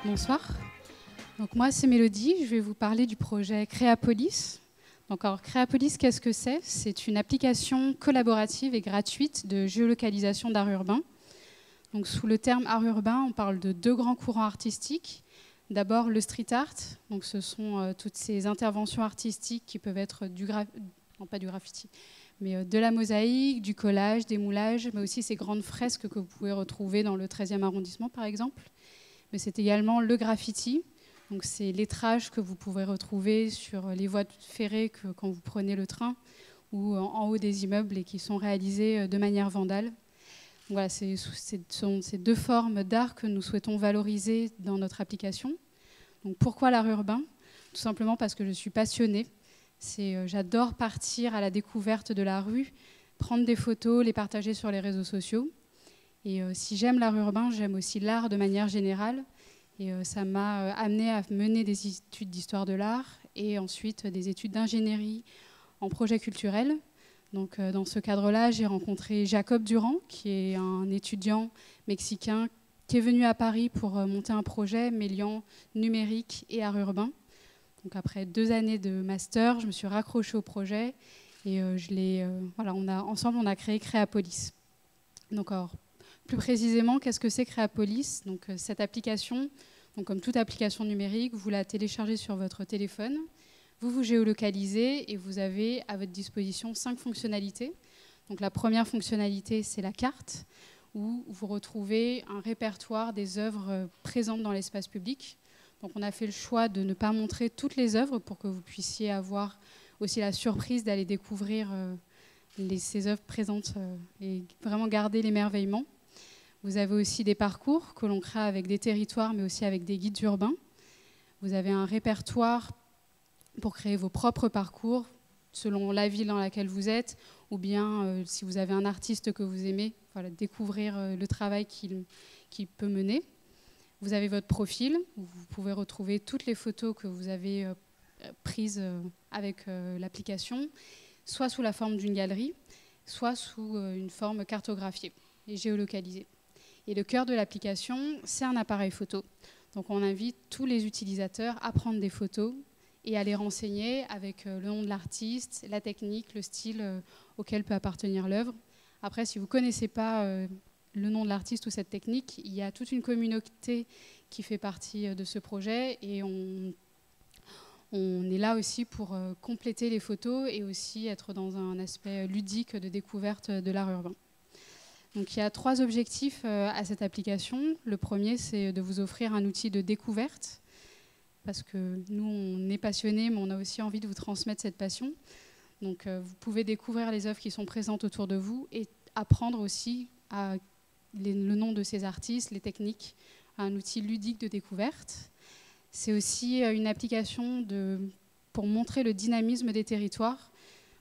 Bonsoir. Donc moi, c'est Mélodie. Je vais vous parler du projet Créapolis. Donc, alors, Créapolis, qu'est-ce que c'est? C'est une application collaborative et gratuite de géolocalisation d'art urbain. Donc, sous le terme art urbain, on parle de deux grands courants artistiques. D'abord, le street art. Donc, ce sont toutes ces interventions artistiques qui peuvent être non, pas du graffiti, mais de la mosaïque, du collage, des moulages, mais aussi ces grandes fresques que vous pouvez retrouver dans le 13e arrondissement, par exemple. Mais c'est également le graffiti. Donc c'est lettrage que vous pouvez retrouver sur les voies ferrées quand vous prenez le train ou en haut des immeubles et qui sont réalisés de manière vandale. Donc voilà, ce sont ces deux formes d'art que nous souhaitons valoriser dans notre application. Donc pourquoi l'art urbain? Tout simplement parce que je suis passionnée. J'adore partir à la découverte de la rue, prendre des photos, les partager sur les réseaux sociaux. Et si j'aime l'art urbain, j'aime aussi l'art de manière générale. Et ça m'a amené à mener des études d'histoire de l'art et ensuite des études d'ingénierie en projet culturel. Donc dans ce cadre-là, j'ai rencontré Jacob Durand, qui est un étudiant mexicain qui est venu à Paris pour monter un projet mêlant numérique et art urbain. Donc après 2 années de master, je me suis raccrochée au projet et ensemble, on a créé Créapolis. Donc, alors, plus précisément, qu'est-ce que c'est Créapolis? Donc, cette application, donc, comme toute application numérique, vous la téléchargez sur votre téléphone, vous vous géolocalisez et vous avez à votre disposition 5 fonctionnalités. Donc, la première fonctionnalité, c'est la carte, où vous retrouvez un répertoire des œuvres présentes dans l'espace public. Donc, on a fait le choix de ne pas montrer toutes les œuvres pour que vous puissiez avoir aussi la surprise d'aller découvrir ces œuvres présentes et vraiment garder l'émerveillement. Vous avez aussi des parcours que l'on crée avec des territoires, mais aussi avec des guides urbains. Vous avez un répertoire pour créer vos propres parcours selon la ville dans laquelle vous êtes, ou bien si vous avez un artiste que vous aimez, voilà, découvrir le travail qu'il peut mener. Vous avez votre profil, où vous pouvez retrouver toutes les photos que vous avez prises avec l'application, soit sous la forme d'une galerie, soit sous une forme cartographiée et géolocalisée. Et le cœur de l'application, c'est un appareil photo. Donc on invite tous les utilisateurs à prendre des photos et à les renseigner avec le nom de l'artiste, la technique, le style auquel peut appartenir l'œuvre. Après, si vous ne connaissez pas le nom de l'artiste ou cette technique, il y a toute une communauté qui fait partie de ce projet et on est là aussi pour compléter les photos et aussi être dans un aspect ludique de découverte de l'art urbain. Donc il y a 3 objectifs à cette application. Le premier, c'est de vous offrir un outil de découverte, parce que nous, on est passionnés, mais on a aussi envie de vous transmettre cette passion. Donc vous pouvez découvrir les œuvres qui sont présentes autour de vous et apprendre aussi le nom de ces artistes, les techniques, un outil ludique de découverte. C'est aussi une application pour montrer le dynamisme des territoires.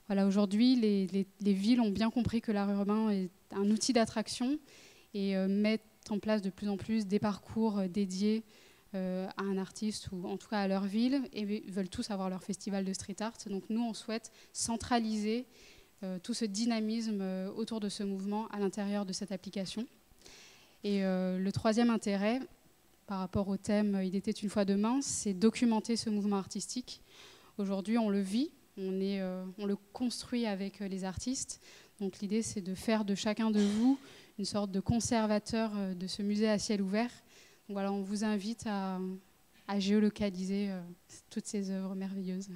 Voilà, aujourd'hui, les villes ont bien compris que l'art urbain est un outil d'attraction et mettent en place de plus en plus des parcours dédiés à un artiste ou en tout cas à leur ville et veulent tous avoir leur festival de street art. Donc nous, on souhaite centraliser tout ce dynamisme autour de ce mouvement à l'intérieur de cette application. Et le troisième intérêt, par rapport au thème « Il était une fois demain », c'est documenter ce mouvement artistique. Aujourd'hui, on le vit, on le construit avec les artistes. Donc l'idée, c'est de faire de chacun de vous une sorte de conservateur de ce musée à ciel ouvert. Donc voilà, on vous invite à géolocaliser toutes ces œuvres merveilleuses.